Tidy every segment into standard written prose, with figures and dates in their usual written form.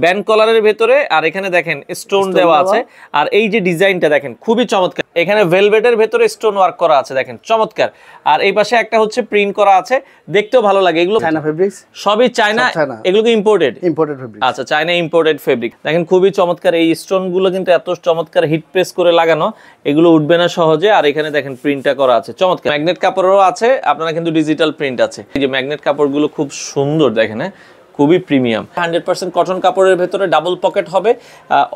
Band কলারের ভেতরে, আর এখানে দেখেন স্টোন দেওয়া আছে। আর এই যে ডিজাইনটা দেখেন খুবই চমৎকার, এখানে ভেলভেটের ভেতরে স্টোন ওয়ার্ক করা আছে দেখেন চমৎকার। আর এই পাশে একটা হচ্ছে প্রিন্ট করা আছে, দেখতেও ভালো লাগে। এগুলো চায়না ফেব্রিক্স, সবই চায়না, এগুলো কি ইম্পোর্টেড? Imported fabrics. আচ্ছা, চায়না ইম্পোর্টেড ফেব্রিক। দেখেন খুবই চমৎকার, এই স্টোন গুলো কিন্তু এত চমৎকার হিট প্রেস করে লাগানো, এগুলো উঠবে না সহজে। আর এখানে দেখেন প্রিন্টটা করা আছে চমৎকার, ম্যাগনেট কাপড়ও আছে, আপনারা কিন্তু ডিজিটাল প্রিন্ট আছে। এই যে ম্যাগনেট কাপড়গুলো খুব সুন্দর দেখেন, হ্যাঁ খুবই প্রিমিয়াম। 100% কটন কাপড়ের ভেতরে ডাবল পকেট হবে,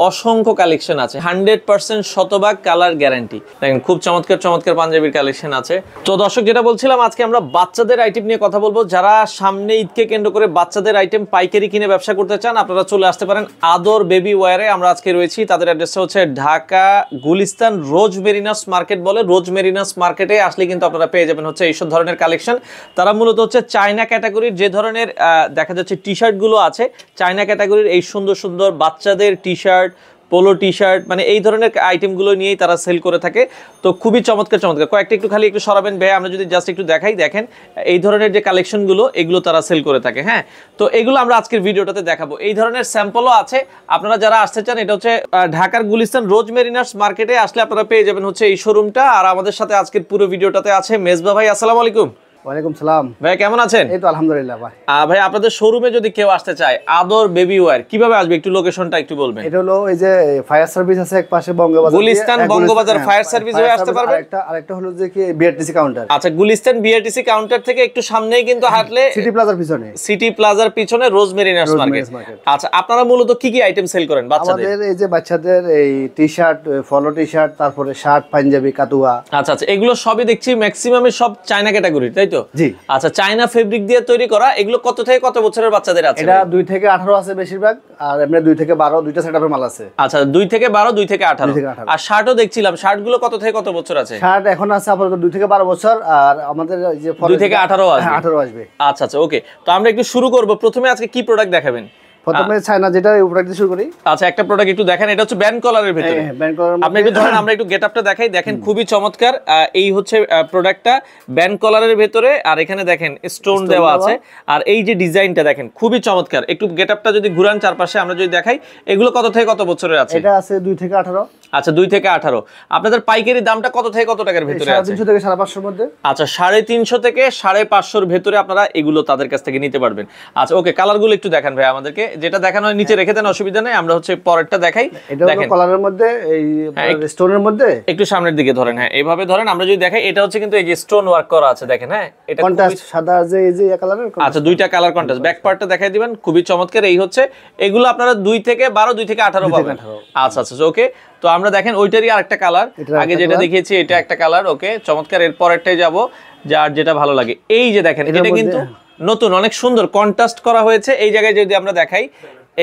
অসংখ্য কালেকশন আছে, 100% শতভাগ কালার গ্যারান্টি। দেখেন খুব চমৎকার চমৎকার পাঞ্জাবির কালেকশন আছে। তো দর্শক, যেটা বলছিলাম, আজকে আমরা বাচ্চাদের আইটেম নিয়ে কথা বলবো। যারা সামনে ঈদকে কেন্দ্র করে বাচ্চাদের আইটেম পাইকারি কিনে ব্যবসা করতে চান, আপনারা চলে আসতে পারেন আদর বেবি ওয়্যারে। আমরা আজকে রয়েছি, তাদের অ্যাড্রেসটা হচ্ছে ঢাকা গুলিস্তান রোজ মেরিনাস মার্কেট বলে। রোজ মেরিনাস মার্কেটে আসলে কিন্তু আপনারা পেয়ে যাবেন হচ্ছে এইসব ধরনের কালেকশন। তারা মূলত হচ্ছে চায়না ক্যাটাগরির যে ধরনের দেখা যাচ্ছে টি শার্টগুলো আছে, চায়না ক্যাটাগরির এই সুন্দর সুন্দর বাচ্চাদের T shirt, polo T shirt, মানে এই ধরনের আইটেমগুলো নিয়েই তারা সেল করে থাকে। তো খুবই চমৎকার চমৎকার। কয়েকটা একটু খালি একটু সরাবেন ভাই, আমরা যদি জাস্ট একটু দেখাই, দেখেন এই ধরনের যে কালেকশনগুলো, এগুলো তারা সেল করে থাকে। হ্যাঁ, তো এগুলো আমরা আজকের ভিডিওটাতে দেখাবো। এই ধরনের স্যাম্পলও আছে, আপনারা যারা আসতে চান, এটা হচ্ছে ঢাকার গুলিস্তান রোজ মেরিনার্স মার্কেটে আসলে আপনারা পেয়ে যাবেন হচ্ছে এই শোরুমটা। আর আমাদের সাথে আজকের পুরো ভিডিওটাতে আছে মেজবা ভাই। আসসালামু আলাইকুম। ওয়ালাইকুম সালাম ভাই, কেমন আছেন? এই তো আলহামদুলিল্লাহ ভাই। ভাই, আপনাদের শোরুমে যদি কেউ আসতে চায় আদর বেবি ওয়্যার, কিভাবে আসবে একটু লোকেশনটা একটু বলবেন? এটা হলো এই যে ফায়ার সার্ভিস আছে এক পাশে বঙ্গবাজার, গুলিস্তান বঙ্গবাজার ফায়ার সার্ভিস হয়ে আসতে পারবে। আরেকটা হলো যে কি বিআরটিসি কাউন্টার। আচ্ছা, গুলিস্তান বিআরটিসি কাউন্টার থেকে একটু সামনেই কিন্তু হাঁটলে সিটি প্লাজার পিছনে, সিটি প্লাজার পিছনে রোজ মেরিনার্স মার্কেট। আচ্ছা, আপনারা মূলত কি কি আইটেম সেল করেন বাচ্চাদের? আমাদের এই যে বাচ্চাদের এই টি-শার্ট, ফলো টি-শার্ট, তারপরে শার্ট, পাঞ্জাবি, কাতুয়া। আচ্ছা আচ্ছা, এগুলো সবই দেখছি ম্যাক্সিমামই সব চায়না ক্যাটাগরি, তাই তো? জি। আচ্ছা, চায়না ফেব্রিক দিয়ে তৈরি করা। এগুলো কত থেকে কত বছরের বাচ্চাদের আছে? এটা 2 থেকে 18 আছে বেশিরভাগ, আর এমনি 2 থেকে 12 দুইটা সেটআপের মাল আছে। আচ্ছা, 2 থেকে 12, 2 থেকে 18। আর শার্টও দেখছিলাম, শার্টগুলো কত থেকে কত বছর আছে? শার্ট এখন আছে আপাতত 2 থেকে 12 বছর, আর আমাদের এই যে 2 থেকে 18 আসবে। 18 আসবে। আচ্ছা আচ্ছা, ওকে। তো আমরা একটু শুরু করব। প্রথমে আজকে কি প্রোডাক্ট দেখাবেন? প্রথমে চায়না যেটা প্রোডাক্ট দিয়ে শুরু করি। আচ্ছা, একটা প্রোডাক্ট একটু দেখেন, এটা হচ্ছে ব্যান্ড কলারের ভিতরে। আপনি একটু ধরেন, আমরা একটু গেটআপটা দেখাই। দেখেন খুবই চমৎকার, এই হচ্ছে প্রোডাক্টটা ব্যান্ড কলারের ভিতরে। আর এখানে দেখেন স্টোন দেওয়া আছে। আর এই যে ডিজাইনটা দেখেন খুবই চমৎকার। একটু গেটআপটা যদি ঘুরান চারপাশে, আমরা যদি দেখাই, এগুলো কত থেকে কত বছরের আছে? এটা আছে 2 থেকে 18। আচ্ছা, 2 থেকে 18। আপনাদের পাইকারি দামটা কত থেকে কত টাকার ভিতরে আছে? 350 থেকে 550 মধ্যে। আচ্ছা, 350 থেকে 550 ভিতরে আপনারা এগুলো তাদের কাছ থেকে নিতে পারবেন। আচ্ছা, ওকে, কালারগুলো একটু দেখান ভাই আমাদেরকে। যেটা দেখানো হয় নিচে রেখে দেন, অসুবিধা নেই। আমরা হচ্ছে পরেরটা দেখাই। এটা হলো কলারের মধ্যে, এই স্টোনের মধ্যে একটু সামনের দিকে ধরেন। হ্যাঁ, এইভাবে ধরেন। আমরা যদি দেখাই, এটা হচ্ছে কিন্তু এই যে স্টোন ওয়ার্ক করা আছে দেখেন। হ্যাঁ, এটা কন্ট্রাস্ট সাদা যে এই যে কালারের। আচ্ছা, দুইটা কালার কন্ট্রাস্ট। ব্যাক পার্টটা দেখাই দিবেন, খুবই চমৎকার। এই হচ্ছে এগুলো আপনারা 2 থেকে 12, 2 থেকে 18 পাবেন। আচ্ছা আচ্ছা, ওকে। তো আমরা দেখেন ওইটারই আরেকটা কালার, আগে যেটা দেখিয়েছি এটা একটা কালার। ওকে, চমৎকার। এর পরেরটাই যাব, যার যেটা ভালো লাগে। এই যে দেখেন, এটা কিন্তু নতুন, অনেক সুন্দর কন্ট্রাস্ট করা হয়েছে। এই জায়গায় যদি আমরা দেখাই,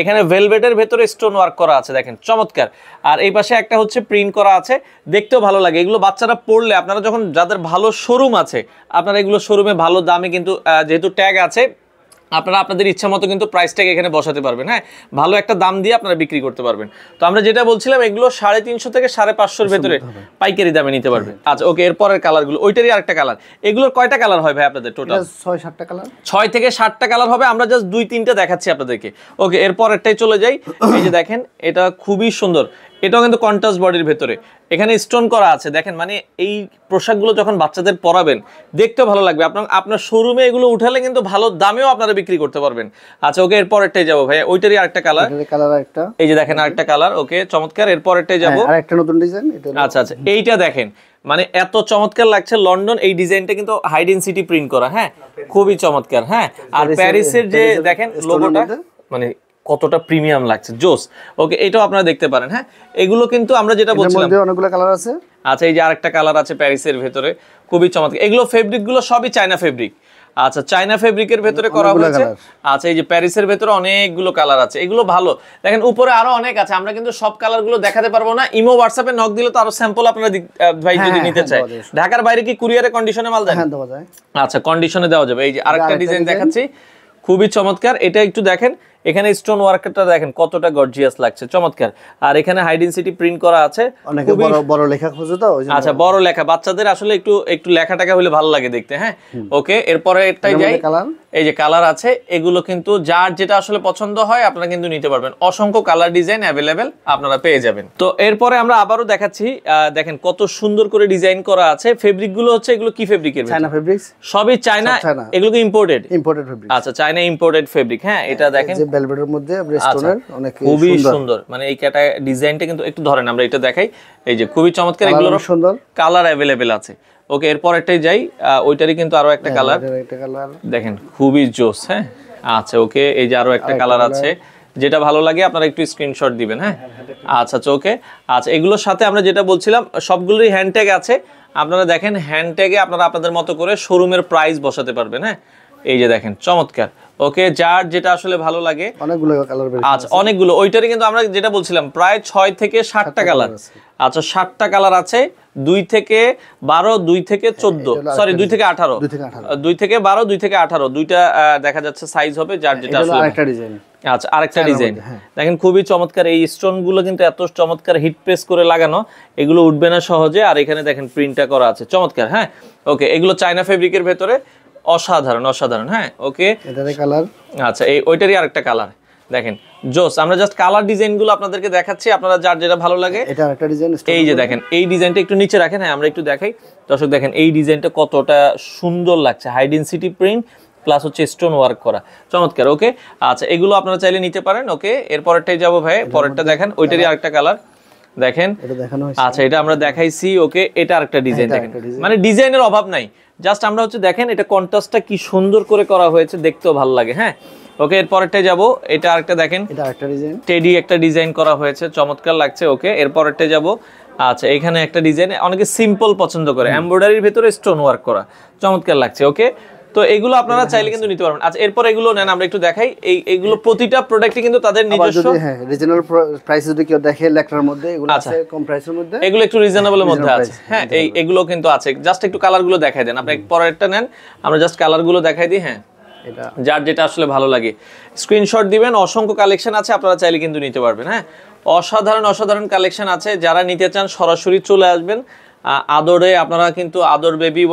এখানে ভেলভেটের ভেতরে স্টোন ওয়ার্ক করা আছে দেখেন চমৎকার। আর এই পাশে একটা হচ্ছে প্রিন্ট করা আছে, দেখতেও ভালো লাগে। এগুলো বাচ্চারা পড়লে, আপনারা যখন যাদের ভালো শোরুম আছে, আপনারা এগুলো শোরুমে ভালো দামে কিন্তু যেহেতু ট্যাগ আছে, আপনারা আপনাদের ইচ্ছা মতো কিন্তু প্রাইস ট্যাগ এখানে বসাতে পারবেন। হ্যাঁ, ভালো একটা দাম দিয়ে আপনারা বিক্রি করতে পারবেন। তো আমরা যেটা বলছিলাম, এগুলো 350 থেকে 550 ভেতরে পাইকারি দামে নিতে পারবেন। আচ্ছা, ওকে। এরপরের কালারগুলো, ওইটারই আরেকটা কালার। এগুলোর কয়টা কালার হয় ভাই আপনাদের টোটাল? 6-7টা কালার। 6 থেকে 7টা কালার হবে। আমরা জাস্ট 2-3টা দেখাচ্ছি আপনাদেরকে। ওকে, এরপরেরটাই চলে যাই। এই যে দেখেন, এটা খুবই সুন্দর। এটাও কিন্তু কন্ট্রাস্ট বডির ভেতরে, এখানে স্টোন করা আছে দেখেন। মানে এই পোশাকগুলো যখন বাচ্চাদের পরাবেন, দেখতেও ভালো লাগবে। আপনার শোরুমে এগুলো উঠালে কিন্তু ভালো দামেও আপনারা বিক্রি করতে পারবেন। আচ্ছা, ওকে। এরপরেরটাই যাবো ভাই, ওইটারই আরেকটা কালার। এই যে দেখেন আরেকটা কালার। ওকে, চমৎকার। এরপরেরটাই যাবো, আরেকটা নতুন ডিজাইন। আচ্ছা আচ্ছা, এইটা দেখেন, মানে এত চমৎকার লাগছে। লন্ডন, এই ডিজাইনটা কিন্তু হাইড ইন সিটি প্রিন্ট করা। হ্যাঁ, খুবই চমৎকার। হ্যাঁ, আর প্যারিসের যে দেখেন লোগোটা, মানে কতটা প্রিমিয়াম লাগছে, জোস। ওকে, এটাও আপনারা দেখতে পারেন। হ্যাঁ, এগুলো কিন্তু আমরা যেটা বলছিলাম, অনেকগুলো কালার আছে। আচ্ছা, এই যে আরেকটা কালার আছে প্যারিসের ভেতরে, খুবই চমৎকার। এগুলো ফেব্রিক গুলো সবই চায়না ফেব্রিক। আচ্ছা, চায়না ফেব্রিকের ভেতরে করা হয়েছে। আচ্ছা, এই যে প্যারিসের ভেতরে অনেকগুলো কালার আছে, এগুলো ভালো। দেখেন উপরে আরো অনেক আছে, আমরা কিন্তু সব কালার গুলো দেখাতে পারবো না। ইমো হোয়াটসঅ্যাপে নক দিলে তো আরো স্যাম্পল আপনারা ভাই যদি নিতে চাই। ঢাকার বাইরে কি কুরিয়ারে কন্ডিশনে মাল দেন? হ্যাঁ, দেওয়া যায়। আচ্ছা, কন্ডিশনে দেওয়া যাবে। এই যে আরেকটা ডিজাইন দেখাচ্ছি, খুবই চমৎকার। এটা একটু দেখেন, এখানে স্টোন ওয়ার্কটা দেখেন কতটা গর্জিয়াস লাগছে, চমৎকার। আর এখানে হাইড ইন সিটি প্রিন্ট করা আছে। অনেকে বড় লেখা খোঁজে তো। আচ্ছা, বড় লেখা বাচ্চাদের আসলে একটু লেখাটাকে হলে ভালো লাগে দেখতে। হ্যাঁ, ওকে। এরপরে এটাই যাই। এই যে কালার আছে, এগুলো কিন্তু যার যেটা আসলে পছন্দ হয় আপনারা কিন্তু নিতে পারবেন। অসংখ্য কালার ডিজাইন অ্যাভেলেবেল আপনারা পেয়ে যাবেন। তো এরপরে আমরা আবারও দেখাচ্ছি, দেখেন কত সুন্দর করে ডিজাইন করা আছে। ফেব্রিক গুলো হচ্ছে, এগুলো কি ফেব্রিকের? চায়না ফেব্রিক্স, সবই চায়না। এগুলো কি ইম্পোর্টেড? Imported fabric. আচ্ছা, চায়না ইম্পোর্টেড ফেব্রিক। হ্যাঁ, এটা দেখেন যে ভেলভেটের মধ্যে ব্রেস্টনের অনেক খুবই সুন্দর, মানে এই ক্যাটা ডিজাইনটা কিন্তু একটু ধরেন আমরা এটা দেখাই। এই যে খুবই চমৎকার, এগুলোর সুন্দর কালার অ্যাভেলেবেল আছে। ওকে, এরপর একটাই যাই, ওইটারই কিন্তু আরো একটা কালার দেখেন, খুবই জোস। হ্যাঁ, আচ্ছা ওকে, এই যে আরো একটা কালার আছে, যেটা ভালো লাগে আপনারা একটু স্ক্রিনশট দিবেন। হ্যাঁ, আচ্ছা ওকে। আচ্ছা, এগুলোর সাথে আমরা যেটা বলছিলাম সবগুলোরই হ্যান্ডট্যাগ আছে। আপনারা দেখেন হ্যান্ডট্যাগে আপনারা আপনাদের মতো করে শোরুমের প্রাইস বসাতে পারবেন। হ্যাঁ, এই যে দেখেন চমৎকার। ওকে, যার যেটা আসলে ভালো লাগে, অনেকগুলো কালার। আচ্ছা, অনেকগুলো। ওইটারই কিন্তু আমরা যেটা বলছিলাম প্রায় 6 থেকে 7টা কালার। আচ্ছা, 7টা কালার আছে, 2 থেকে 12, 2 থেকে 14, সরি 2 থেকে 18, 2 থেকে 12, 2 থেকে 18, দুইটা দেখা যাচ্ছে সাইজ হবে, যার যেটা আসলে। আরেকটা ডিজাইন। আচ্ছা, আরেকটা ডিজাইন দেখেন, খুবই চমৎকার। এই স্টোন গুলো কিন্তু এত চমৎকার হিট প্রেস করে লাগানো, এগুলো উঠবে না সহজে। আর এখানে দেখেন প্রিন্টটা করা আছে চমৎকার। হ্যাঁ, ওকে, এগুলো চায়না ফেব্রিকের ভেতরে, অসাধারণ অসাধারণ। হ্যাঁ, ওকে, এটারই কালার। আচ্ছা, এই ওইটারই আরেকটা কালার দেখেন, জোস। আমরা জাস্ট কালার ডিজাইনগুলো আপনাদেরকে দেখাচ্ছি, আপনারা যার যেটা ভালো লাগে। এটা আরেকটা ডিজাইন। এই যে দেখেন, এই ডিজাইনটা একটু নিচে রাখেন। হ্যাঁ, আমরা একটু দেখাই দর্শক, দেখেন এই ডিজাইনটা কতটা সুন্দর লাগছে। হাই ডেনসিটি প্রিন্ট প্লাস হচ্ছে স্টোন ওয়ার্ক করা, চমৎকার। ওকে, আচ্ছা, এগুলো আপনারা চাইলে নিতে পারেন। ওকে, এরপরটাই যাবো ভাই, পরেরটা দেখেন, ওইটারই আরেকটা কালার দেখেন। আচ্ছা, এটা আমরা দেখাইছি। ওকে, এটা আরেকটা ডিজাইন দেখেন, মানে ডিজাইনের অভাব নাই। জাস্ট আমরা হচ্ছে দেখেন এটা কন্ট্রাস্টটা কি সুন্দর করে করা হয়েছে, দেখতেও ভালো লাগে। হ্যাঁ, ওকে, এরপরটাই যাব, এটা আরেকটা দেখেন, এটা আরেকটা ডিজাইন, টেডি একটা ডিজাইন করা হয়েছে, চমৎকার লাগছে। ওকে, এরপরটাই যাব। আচ্ছা, এখানে একটা ডিজাইন, অনেকে সিম্পল পছন্দ করে, এমব্রয়ডারির ভিতরে স্টোন ওয়ার্ক করা, চমৎকার লাগছে। ওকে, তো এগুলো আপনারা চাইলে কিন্তু নিতে পারবেন। আচ্ছা, এরপর এগুলো নেন, আমরা একটু দেখাই। এইগুলো প্রতিটা প্রোডাক্টই কিন্তু তাদের নিজস্ব। হ্যাঁ, রিজনাল প্রাইস যদি কেউ দেখে লেখার মধ্যে, এগুলো আছে কম প্রাইসের মধ্যে, এগুলো একটু রিজনেবলের মধ্যে আছে। হ্যাঁ, এগুলো কিন্তু আছে। জাস্ট একটু কালারগুলো দেখাই দেন, আপনি পরেরটা নেন, আমরা জাস্ট কালারগুলো দেখাই দিই। হ্যাঁ, এটা যার যেটা আসলে ভালো লাগে স্ক্রিনশট দিবেন। অসংখ্য কালেকশন আছে, আপনারা চাইলে কিন্তু নিতে পারবেন। হ্যাঁ, অসাধারণ অসাধারণ কালেকশন আছে। যারা নিতে চান সরাসরি চলে আসবেন আদরে। আপনারা কিন্তু আদর বেবি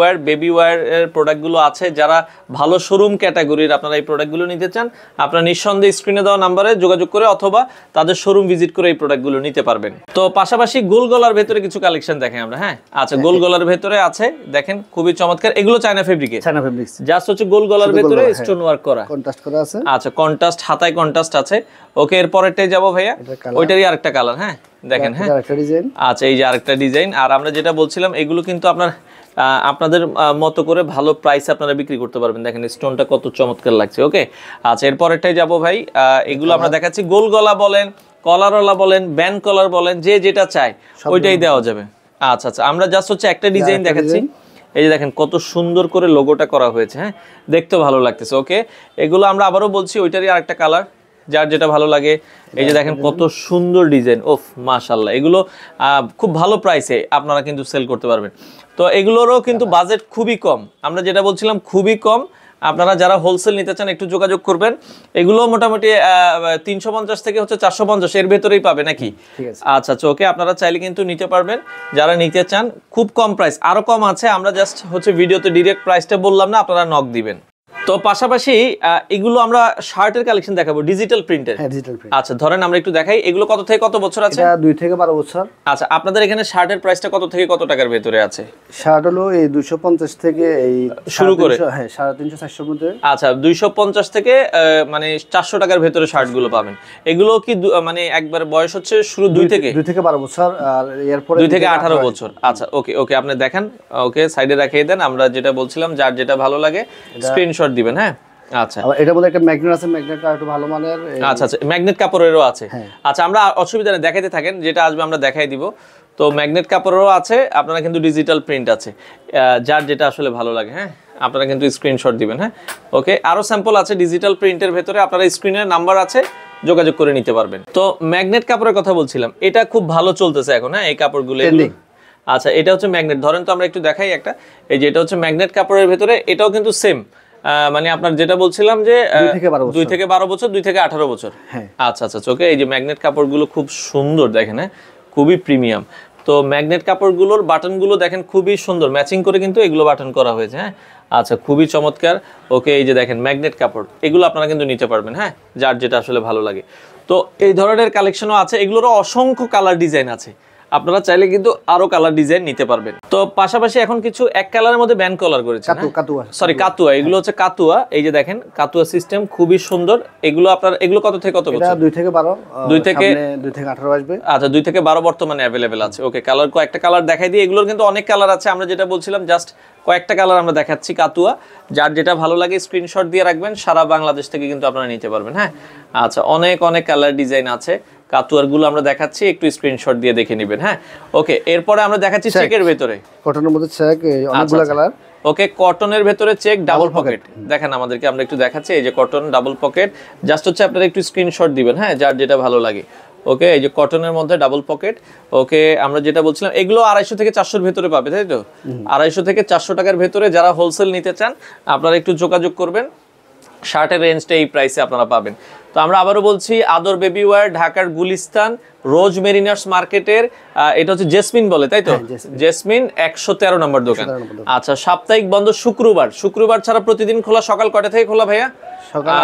ওয়্যার এর প্রোডাক্টগুলো আছে। যারা ভালো শোরুম ক্যাটাগরির আপনারা এই প্রোডাক্টগুলো নিতে চান, আপনারা নিঃসন্দেহে স্ক্রিনে দেওয়া নাম্বারে যোগাযোগ করে অথবা তাদের শোরুম ভিজিট করে এই প্রোডাক্টগুলো নিতে পারবেন। তো পাশাপাশি গোল গলার ভেতরে কিছু কালেকশন দেখেন আমরা। হ্যাঁ, আচ্ছা, গোল গলার ভেতরে আছে দেখেন, খুবই চমৎকার। এগুলো চায়না ফেব্রিকে, চায়না ফেব্রিক্স, জাস্ট হচ্ছে গোল গলার ভেতরে স্টোন ওয়ার্ক করা, কন্ট্রাস্ট করা আছে। আচ্ছা, কন্ট্রাস্ট, হাতায় কন্ট্রাস্ট আছে। ওকে, এরপরেরটাই যাব ভাইয়া, ওইটারই আরেকটা কালার। হ্যাঁ, দেখেন। হ্যাঁ, আরেকটা ডিজাইন। আচ্ছা, এই যে আরেকটা ডিজাইন। আর আমরা যেটা বলছিলাম, এগুলো কিন্তু আপনাদের মতো করে ভালো প্রাইস আপনারা বিক্রি করতে পারবেন। দেখেন স্টোনটা কত চমৎকার লাগছে। ওকে, আচ্ছা, এরপরেরটাই যাব ভাই। এগুলো আমরা দেখাচ্ছি, গোল গলা বলেন, কলারওয়ালা বলেন, ব্যান্ড কলার বলেন, যে যেটা চায় ওইটাই দেওয়া যাবে। আচ্ছা আচ্ছা, আমরা জাস্ট হচ্ছে একটা ডিজাইন দেখাচ্ছি। এই যে দেখেন কত সুন্দর করে লোগোটা করা হয়েছে। হ্যাঁ, দেখতেও ভালো লাগতেছে। ওকে, এগুলো আমরা আবারও বলছি, ওইটারই আরেকটা কালার, যার যেটা ভালো লাগে। এই যে দেখেন কত সুন্দর ডিজাইন, ওফ মাশাআল্লাহ। এগুলো খুব ভালো প্রাইসে আপনারা কিন্তু সেল করতে পারবেন। তো এগুলোরও কিন্তু বাজেট খুবই কম, আমরা যেটা বলছিলাম খুবই কম। আপনারা যারা হোলসেল নিতে চান একটু যোগাযোগ করবেন। এগুলো মোটামুটি 350 থেকে হচ্ছে 450 এর ভেতরেই পাবে নাকি? আচ্ছা আচ্ছা, ওকে, আপনারা চাইলে কিন্তু নিতে পারবেন যারা নিতে চান। খুব কম প্রাইস, আরো কম আছে, আমরা জাস্ট হচ্ছে ভিডিওতে ডিরেক্ট প্রাইসটা বললাম না, আপনারা নক দিবেন। তো পাশাপাশি এগুলো আমরা শার্টের কালেকশন দেখাবো ডিজিটাল প্রিন্টের। হ্যাঁ, ডিজিটাল প্রিন্ট। আচ্ছা, ধরেন আমরা একটু দেখাই, এগুলো কত থেকে কত বছর আছে? এটা 2 থেকে 12 বছর। আচ্ছা, আপনাদের এখানে শার্টের প্রাইসটা কত থেকে কত টাকার ভেতরে আছে? শার্ট হলো এই 250 থেকে এই শুরু করে, হ্যাঁ 350 400 মধ্যে। আচ্ছা, 250 থেকে মানে 400 টাকার ভেতরে শার্টগুলো পাবেন। এগুলো কি মানে একবার বয়স হচ্ছে শুরু 2 থেকে 12 বছর, আর এরপরে 2 থেকে 18 বছর। আচ্ছা, ওকে ওকে, আপনি দেখেন। ওকে, সাইডে রাখিয়ে দেন। আমরা যেটা বলছিলাম, যার যেটা ভালো লাগে স্ক্রিনশট দিবেন। হ্যাঁ, আচ্ছা, এটার মধ্যে একটা ম্যাগনেট আছে, ম্যাগনেটটা একটু ভালো মানের। আচ্ছা আচ্ছা, ম্যাগনেট কাপড়েরও আছে। আচ্ছা, আমরা অসুবিধা নেই, দেখাইতে থাকেন, যেটা আসবে আমরা দেখাই দিব। তো ম্যাগনেট কাপড়েরও আছে, আপনারা কিন্তু ডিজিটাল প্রিন্ট আছে, যার যেটা আসলে ভালো লাগে। হ্যাঁ, আপনারা কিন্তু স্ক্রিনশট দিবেন। হ্যাঁ, ওকে, আরো স্যাম্পল আছে ডিজিটাল প্রিন্টের ভেতরে, আপনারা স্ক্রিনের নাম্বার আছে, যোগাযোগ করে নিতে পারবেন। তো ম্যাগনেট কাপড়ের কথা বলছিলাম, এটা খুব ভালো চলতেছে এখন। হ্যাঁ, এই কাপড়গুলো। আচ্ছা, এটা হচ্ছে ম্যাগনেট, ধরেন তো আমরা একটু দেখাই একটা। এই যে এটা হচ্ছে ম্যাগনেট কাপড়ের ভেতরে, এটাও কিন্তু সেম, মানে আপনার যেটা বলছিলাম যে 2 থেকে 12 বছর, 2 থেকে 18 বছর। আচ্ছা আচ্ছা, ওকে, এই যে ম্যাগনেট কাপড়গুলো খুব সুন্দর দেখেন। হ্যাঁ, খুবই প্রিমিয়াম। তো ম্যাগনেট কাপড়গুলোর বাটনগুলো দেখেন খুবই সুন্দর, ম্যাচিং করে কিন্তু এগুলো বাটন করা হয়েছে। হ্যাঁ, আচ্ছা, খুবই চমৎকার। ওকে, এই যে দেখেন ম্যাগনেট কাপড়, এগুলো আপনারা কিন্তু নিতে পারবেন, হ্যাঁ, যার যেটা আসলে ভালো লাগে। তো এই ধরনের কালেকশনও আছে, এগুলোরও অসংখ্য কালার ডিজাইন আছে, আপনারা চাইলে কিন্তু আরো কালার ডিজাইন নিতে পারবেন। তো পাশাপাশি এখন কিছু এক কালারের মধ্যে ব্যান্ড কলার করেছে, সরি কাতুয়া, এগুলো হচ্ছে কাতুয়া। এই যে দেখেন কাতুয়া সিস্টেম খুবই সুন্দর। এগুলো আপনার এগুলো কত থেকে কত বছর? 2 থেকে 12, 2 থেকে 18 আসবে। আচ্ছা, 2 থেকে 12 বর্তমানে অ্যাভেলেবেল আছে। ওকে, কালার কয়েকটা কালার দেখাই দিই। এগুলোর কিন্তু অনেক কালার আছে, আমরা যেটা বলছিলাম জাস্ট কয়েকটা কালার আমরা দেখাচ্ছি কাতুয়া। যার যেটা ভালো লাগে স্ক্রিনশট দিয়ে রাখবেন, সারা বাংলাদেশ থেকে কিন্তু আপনারা নিতে পারবেন, হ্যাঁ। আচ্ছা, অনেক অনেক কালার ডিজাইন আছে, কাতুয়ার গুলো আমরা দেখাচ্ছি, একটু স্ক্রিনশট দিয়ে দেখে নেবেন, হ্যাঁ। ওকে, এরপরে আমরা দেখাচ্ছি চেকের ভেতরে, কটনের মধ্যে চেক, অনেকগুলো কালার। ওকে, কটনের ভেতরে চেক, ডাবল পকেট দেখেন আমাদেরকে, আমরা একটু দেখাচ্ছি। এই যে কটন ডাবল পকেট, জাস্ট হচ্ছে আপনারা একটু স্ক্রিনশট দিবেন, হ্যাঁ, যার যেটা ভালো লাগে। ওকে, এই যে কটনের মধ্যে ডাবল পকেট। ওকে, আমরা যেটা বলছিলাম এগুলো 250 থেকে 400-র ভেতরে পাবে, তাই তো? 250 থেকে 400 টাকার ভেতরে যারা হোলসেল নিতে চান আপনারা একটু যোগাযোগ করবেন। শার্টের রেঞ্জটা এই প্রাইসে আপনারা পাবেন। তো আমরা আবারও বলছি, আদর বেবি ওয়্যার, ঢাকার গুলিস্তান রোজ মেরিনার্স মার্কেটের, এটা হচ্ছে জেসমিন বলে, তাই তো? জেসমিন 113 নম্বর দোকান। আচ্ছা, সাপ্তাহিক বন্ধ শুক্রবার, শুক্রবার ছাড়া প্রতিদিন খোলা। সকাল কয়টা থেকে খোলা ভাইয়া? সকাল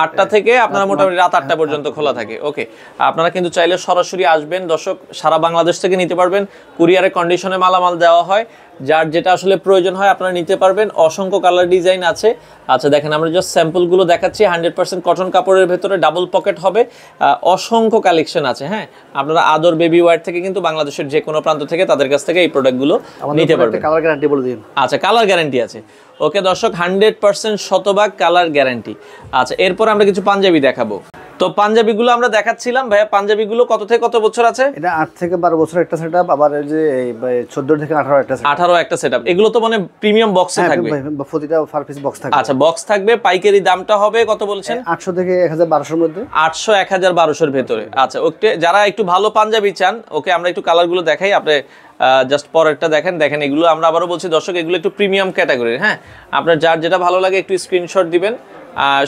8টা থেকে আপনারা মোটামুটি রাত 8টা পর্যন্ত খোলা থাকে। ওকে, আপনারা কিন্তু চাইলে সরাসরি আসবেন দর্শক, সারা বাংলাদেশ থেকে নিতে পারবেন। কুরিয়ারে কন্ডিশনে মালামাল দেওয়া হয়, যার যেটা আসলে প্রয়োজন হয় আপনারা নিতে পারবেন। অসংখ্য কালার ডিজাইন আছে। আচ্ছা দেখেন, আমরা জাস্ট স্যাম্পলগুলো দেখাচ্ছি। 100% কটন কাপড়ের ভেতরে ডাবল পকেট হবে, অসংখ্য কালেকশন আছে, হ্যাঁ। আপনারা আদর বেবি ওয়্যার থেকে কিন্তু বাংলাদেশের যে কোনো প্রান্ত থেকে তাদের কাছ থেকে এই প্রোডাক্টগুলো নিতে পারবেন। কালার গ্যারান্টি বলে দিন। আচ্ছা, কালার গ্যারান্টি আছে। ওকে দর্শক, 100% শতভাগ কালার গ্যারান্টি। আচ্ছা, এরপর আমরা কিছু পাঞ্জাবি দেখাবো। তো পাঞ্জাবিগুলো আমরা দেখাচ্ছিলাম ভাইয়া, পাঞ্জাবিগুলো কত থেকে কত বছর আছে? এটা 8 থেকে 12 বছর একটা সেটআপ, আবার এই যে 14 থেকে 18 একটা সেটআপ। 18 একটা সেটআপ। এগুলো তো মানে প্রিমিয়াম বক্সে থাকবে, প্রতিটা পার পিস বক্স থাকবে। আচ্ছা, বক্স থাকবে। পাইকারি দামটা হবে কত বলছেন? 800 থেকে 1200 এর মধ্যে। 800 1012 এর ভেতরে। আচ্ছা, ওকে, যারা একটু ভালো পাঞ্জাবি চান, ওকে আমরা একটু কালারগুলো দেখাই। আপনি জাস্ট পরেরটা দেখেন। দেখেন, এগুলো আমরা আবারও বলছি দর্শক, এগুলো একটু প্রিমিয়াম ক্যাটাগরির, হ্যাঁ। আপনার যার যেটা ভালো লাগে একটু স্ক্রিনশট দিবেন।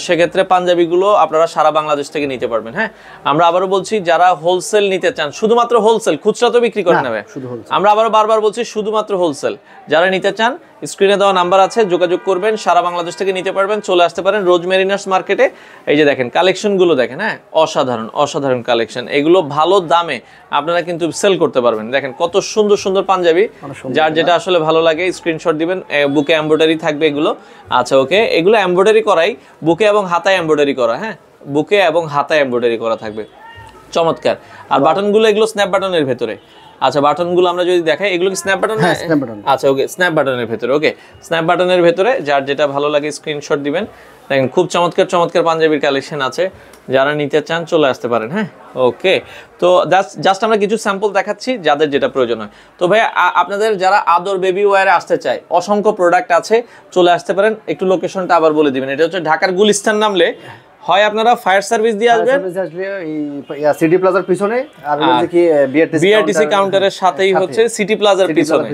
সেক্ষেত্রে পাঞ্জাবিগুলো আপনারা সারা বাংলাদেশ থেকে নিতে পারবেন, হ্যাঁ। আমরা আবারও বলছি, যারা হোলসেল নিতে চান, শুধুমাত্র হোলসেল, খুচরা তো বিক্রি করেন না ভাই, আমরা আবারও বারবার বলছি শুধুমাত্র হোলসেল। যারা নিতে চান স্ক্রিনে দেওয়া নাম্বার আছে, যোগাযোগ করবেন, সারা বাংলাদেশ থেকে নিতে পারবেন। চলে আসতে পারেন রোজ মেরিনার্স মার্কেটে। এই যে দেখেন কালেকশনগুলো দেখেন, হ্যাঁ, অসাধারণ অসাধারণ কালেকশন। এগুলো ভালো দামে আপনারা কিন্তু সেল করতে পারবেন। দেখেন কত সুন্দর সুন্দর পাঞ্জাবি, যার যেটা আসলে ভালো লাগে স্ক্রিনশট দিবেন। বুকে এমব্রয়ডারি থাকবে এগুলো। আচ্ছা, ওকে, এগুলো এমব্রয়ডারি করাই, বুকে এবং হাতায় এমব্রয়ডারি করা, হ্যাঁ, বুকে এবং হাতায় এমব্রয়ডারি করা থাকবে, চমৎকার। আর বাটনগুলো এগুলো স্ন্যাপ বাটনের ভেতরে। আচ্ছা, বাটনগুলো আমরা যদি দেখাই, এগুলো কি স্ন্যাপ বাটন? হ্যাঁ, স্ন্যাপ বাটন। আচ্ছা, ওকে, স্ন্যাপ বাটনের ভেতরে। ওকে, স্ন্যাপ বাটনের ভেতরে, যার যেটা ভালো লাগে স্ক্রিনশট দিবেন। দেখেন খুব চমৎকার চমৎকার পাঞ্জাবির কালেকশন আছে, যারা নিতে চান চলে আসতে পারেন, হ্যাঁ। ওকে, তো জাস্ট আমরা কিছু স্যাম্পল দেখাচ্ছি যাদের যেটা প্রয়োজন হয়। তো ভাই, আপনাদের যারা আদর বেবি ওয়্যারে আসতে চায়, অসংখ্য প্রোডাক্ট আছে, চলে আসতে পারেন। একটু লোকেশনটা আবার বলে দিবেন। এটা হচ্ছে ঢাকার গুলিস্তান নামলে হয় আপনারা ফায়ার সার্ভিস দিয়ে আসবেন, সিটি প্লাজার পিছনে, আর হচ্ছে কি বিআরটিসি কাউন্টারের সাথেই হচ্ছে সিটি প্লাজার পিছনে।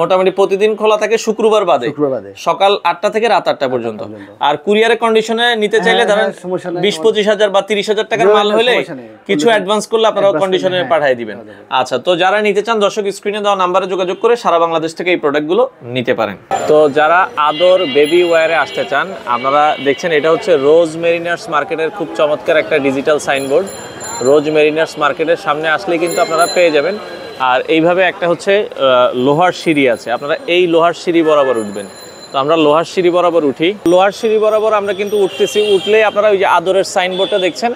মোটামুটি প্রতিদিন খোলা থাকে শুক্রবার বাদে, সকাল 8টা থেকে রাত 8টা পর্যন্ত। আর কুরিয়ারে কন্ডিশনে নিতে চাইলে ধরেন 20-25 হাজার বা 30 হাজার টাকার মাল হলে কিছু অ্যাডভান্স করলে আপনারা কন্ডিশনে পাঠিয়ে দিবেন। আচ্ছা, তো যারা নিতে চান দর্শক, স্ক্রিনে দেওয়া নাম্বারে যোগাযোগ করে সারা বাংলাদেশ থেকে এই প্রোডাক্টগুলো নিতে পারেন। তো যারা আদর বেবি ওয়্যারে আসতে চান, আপনারা দেখছেন এটা হচ্ছে রোজ মেরিনার্স মার্কেটের খুব চমৎকার একটা ডিজিটাল সাইনবোর্ড। রোজ মেরিনার্স মার্কেটের সামনে আসলে কিন্তু আপনারা পেয়ে যাবেন। আর এইভাবে একটা হচ্ছে লোহার সিঁড়ি আছে, আপনারা এই লোহার সিঁড়ি বরাবর উঠবেন। তো আমরা লোহার সিঁড়ি বরাবর উঠি, লোহার সিঁড়ি বরাবর আমরা কিন্তু উঠতেছি। উঠলেই আপনারা ওই যে আদরের সাইনবোর্ডটা দেখছেন,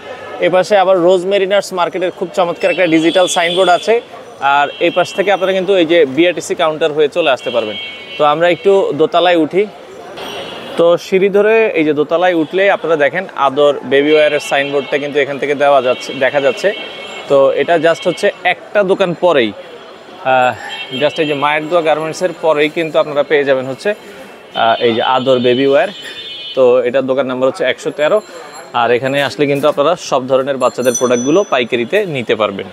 এপাশে আবার রোজ মেরিনার্স মার্কেটের খুব চমৎকার একটা ডিজিটাল সাইনবোর্ড আছে। আর এই পাশ থেকে আপনারা কিন্তু এই যে বিআরটিসি কাউন্টার হয়ে চলে আসতে পারবেন। তো আমরা একটু দোতলায় উঠি। তো সিঁড়ি ধরে এই যে দোতলায় উঠলে আপনারা দেখেন আদর বেবি ওয়্যারের সাইনবোর্ডটা কিন্তু এখান থেকে দেখা যাচ্ছে। তো এটা জাস্ট হচ্ছে একটা দোকান পরেই, জাস্ট এই যে মায়ের দোয়া গার্মেন্টসের পরেই কিন্তু আপনারা পেয়ে যাবেন হচ্ছে এই যে আদর বেবি ওয়্যার। তো এটার দোকান নাম্বার হচ্ছে 113। আর এখানে আসলে কিন্তু আপনারা সব ধরনের বাচ্চাদের প্রোডাক্টগুলো পাইকারিতে নিতে পারবেন।